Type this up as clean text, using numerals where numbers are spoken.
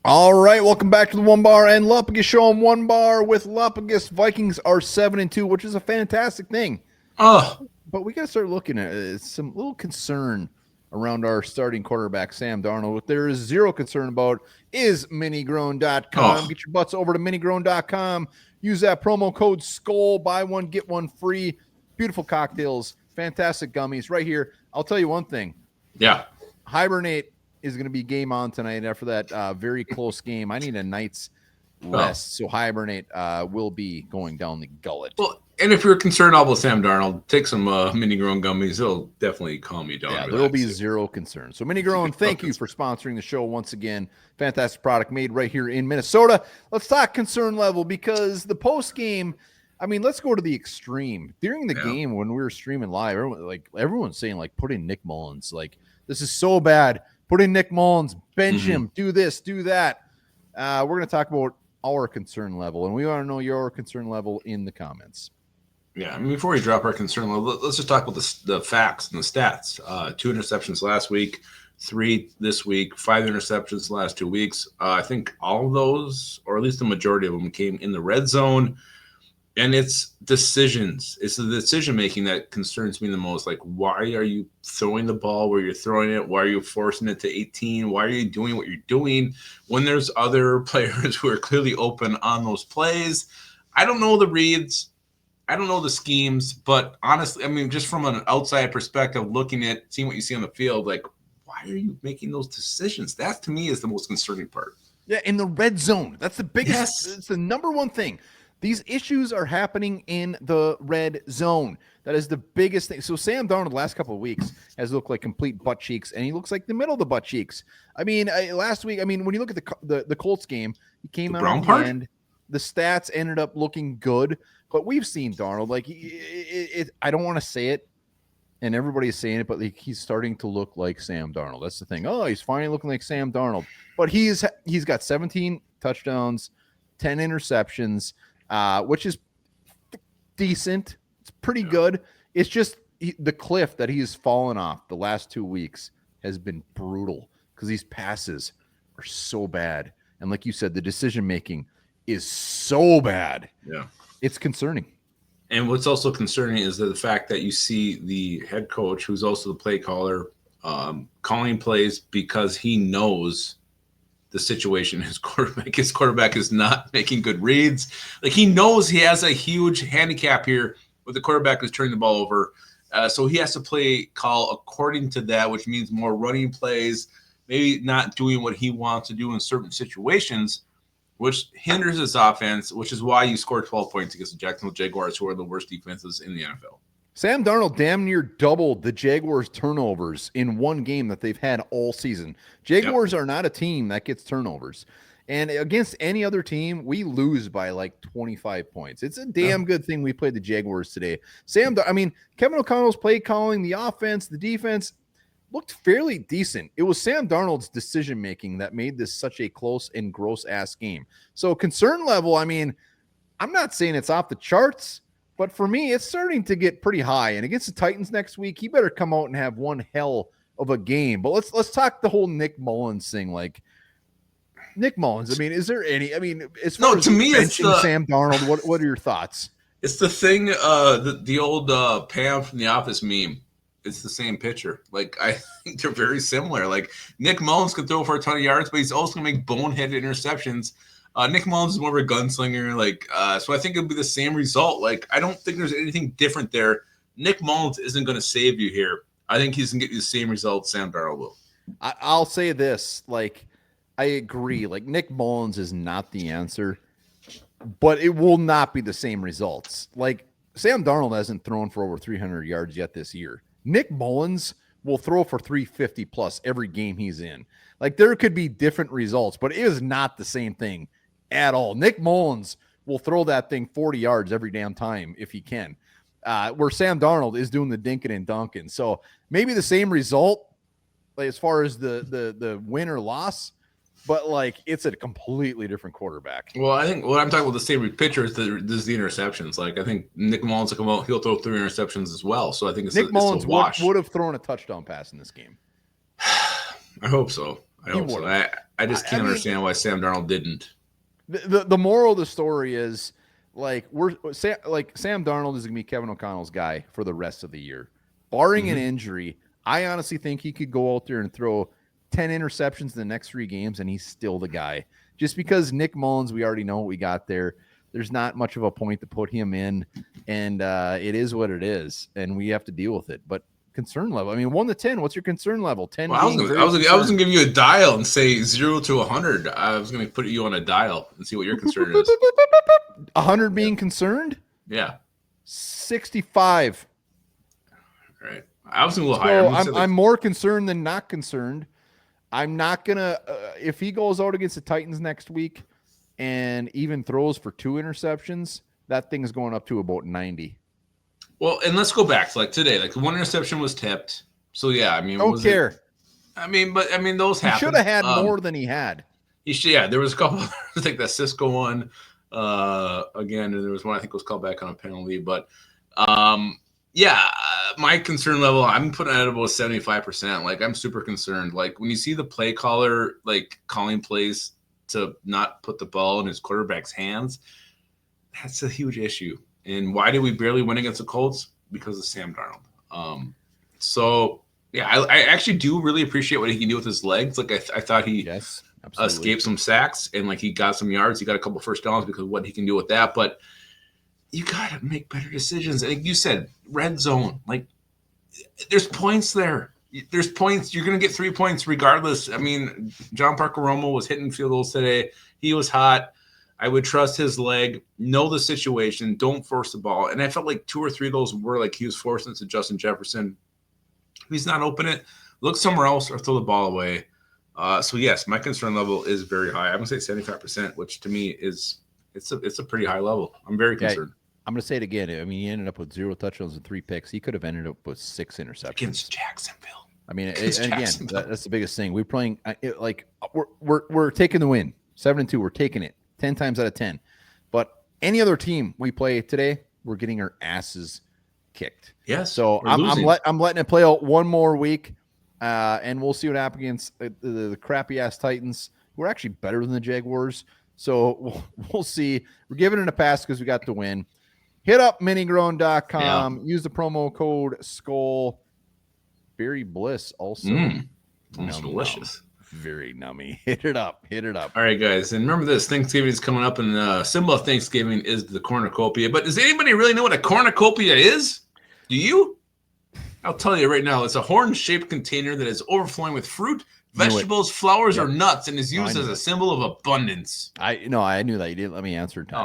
All right, welcome back to the Onebar and Lupagus show on Onebar with Lupagus. Vikings are 7-2, which is a fantastic thing. Oh, But we got to start looking at some little concern around our starting quarterback, Sam Darnold. What there is zero concern about is minigrown.com. oh, Get your butts over to minigrown.com. Use that promo code SKOL. Buy one, get one free. Beautiful cocktails, fantastic gummies right here. I'll tell you one thing. yeah. Hibernate is going to be game on tonight after that very close game. I need a night's rest, so Hibernate will be going down the gullet. Well, and if you're concerned about Sam Darnold, take some mini grown gummies. It'll definitely calm you down. Yeah, there will be zero concern. So, Mini Grown, thank you for sponsoring the show once again. Fantastic product made right here in Minnesota. Let's talk concern level because the post game. I mean, let's go to the extreme. During the game when we were streaming live, everyone's saying like, put in Nick Mullens. Like, this is so bad. Put in Nick Mullens, bench him, do this, do that. We're going to talk about our concern level, and we want to know your concern level in the comments. Yeah, I mean, before we drop our concern level, let's just talk about the facts and the stats. 2 interceptions last week, 3 this week, 5 interceptions the last 2 weeks. I think all of those, or at least the majority of them, came in the red zone. And it's decisions. It's the decision-making that concerns me the most. Like, why are you throwing the ball where you're throwing it? Why are you forcing it to 18? Why are you doing what you're doing when there's other players who are clearly open on those plays? I don't know the reads. I don't know the schemes. But honestly, I mean, just from an outside perspective, looking at, seeing what you see on the field, like, why are you making those decisions? That, to me, is the most concerning part. Yeah, in the red zone. That's the biggest. Yes. It's the number one thing. These issues are happening in the red zone. That is the biggest thing. So Sam Darnold the last couple of weeks has looked like complete butt cheeks, and he looks like the middle of the butt cheeks. I mean, last week, I mean, when you look at the Colts game, he came out at the end. The stats ended up looking good, but we've seen Darnold. Like, I don't want to say it, and everybody's saying it, but like, he's starting to look like Sam Darnold. That's the thing. Oh, he's finally looking like Sam Darnold. But he's got 17 touchdowns, 10 interceptions. Which is decent. It's pretty good. It's just the cliff that he's fallen off the last 2 weeks has been brutal because these passes are so bad. And like you said, the decision-making is so bad. Yeah. It's concerning. And what's also concerning is the fact that you see the head coach, who's also the play caller, calling plays because he knows the situation his quarterback is not making good reads. Like, he knows he has a huge handicap here with the quarterback who's turning the ball over. So he has to call according to that, which means more running plays, maybe not doing what he wants to do in certain situations, which hinders his offense, which is why you scored 12 points against the Jacksonville Jaguars, who are the worst defenses in the NFL. Sam Darnold damn near doubled the Jaguars' turnovers in one game that they've had all season. Jaguars are not a team that gets turnovers. And against any other team, we lose by like 25 points. It's a damn good thing we played the Jaguars today. Kevin O'Connell's play calling, the offense, the defense looked fairly decent. It was Sam Darnold's decision-making that made this such a close and gross-ass game. So concern level, I mean, I'm not saying it's off the charts, but for me, it's starting to get pretty high. And against the Titans next week, he better come out and have one hell of a game. But let's talk the whole Nick Mullens thing. Like, Nick Mullens, I mean, is there any? I mean, as far as to me, it's Sam Darnold. What are your thoughts? It's the thing, the old Pam from The Office meme. It's the same pitcher. Like, I think they're very similar. Like, Nick Mullens can throw for a ton of yards, but he's also going to make boneheaded interceptions. Nick Mullens is more of a gunslinger, so I think it'll be the same result. Like, I don't think there's anything different there. Nick Mullens isn't going to save you here. I think he's going to get you the same result Sam Darnold will. I'll say this, like, I agree. Like, Nick Mullens is not the answer, but it will not be the same results. Like, Sam Darnold hasn't thrown for over 300 yards yet this year. Nick Mullens will throw for 350 plus every game he's in. Like, there could be different results, but it is not the same thing at all. Nick Mullens will throw that thing 40 yards every damn time if he can, where Sam Darnold is doing the dinking and dunking. So maybe the same result, like, as far as the win or loss, but like, it's a completely different quarterback. Well, I think what I'm talking about the same pitcher is the interceptions. Like, I think Nick Mullens will come out, he'll throw 3 interceptions as well. So I think Nick Mullens would have thrown a touchdown pass in this game. I hope so. I hope so. I just can't understand why Sam Darnold didn't. The moral of the story is like Sam Darnold is gonna be Kevin O'Connell's guy for the rest of the year, barring an injury. I honestly think he could go out there and throw 10 interceptions in the next 3 games, and he's still the guy. Just because Nick Mullens, we already know what we got there. There's not much of a point to put him in, and it is what it is, and we have to deal with it. But concern level, I mean, 1 to 10, what's your concern level? 10. Well, I was gonna give you a dial and say 0 to 100. I was gonna put you on a dial and see what your concern is. 100 being concerned? Yeah. 65. All right. I was a little higher. I'm more concerned than not concerned. I'm not gonna if he goes out against the Titans next week and even throws for 2 interceptions, that thing's going up to about 90. Well, and let's go back to like today. Like 1 interception was tipped. So yeah, I mean, don't care. Those happen. He should have had more than he had. There was a couple. I think that Cisco one again, and there was one I think was called back on a penalty. But my concern level, I'm putting it at about 75%. Like I'm super concerned. Like when you see the play caller like calling plays to not put the ball in his quarterback's hands, that's a huge issue. And why did we barely win against the Colts? Because of Sam Darnold. I actually do really appreciate what he can do with his legs. Like I thought he escaped some sacks and like he got some yards. He got a couple first downs because of what he can do with that. But you got to make better decisions. Like you said, red zone. Like there's points there. There's points. You're going to get 3 points regardless. I mean, John Parker Romo was hitting field goals today. He was hot. I would trust his leg, know the situation, don't force the ball. And I felt like 2 or 3 of those were like he was forcing it to Justin Jefferson. If he's not open it, look somewhere else or throw the ball away. So yes, my concern level is very high. I'm gonna say 75%, which to me is it's a pretty high level. I'm very concerned. I'm gonna say it again. I mean, he ended up with 0 touchdowns and 3 picks. He could have ended up with 6 interceptions against Jacksonville. I mean, and again, that's the biggest thing. We're playing we're taking the win, 7-2. We're taking it 10 times out of 10. But any other team we play today, we're getting our asses kicked. Yes. So I'm letting it play out 1 more week, and we'll see what happens against the crappy ass Titans, who are actually better than the Jaguars. So we'll see. We're giving it a pass because we got the win. Hit up minigrown.com. Use the promo code SKULL. Berry Bliss also. That's delicious. Very nummy. Hit it up. All right, guys. And remember this, Thanksgiving is coming up, and the symbol of Thanksgiving is the cornucopia. But does anybody really know what a cornucopia is? Do you? I'll tell you right now. It's a horn-shaped container that is overflowing with fruit, vegetables, flowers, or nuts, and is used as a symbol of abundance. I knew that. You didn't let me answer in time.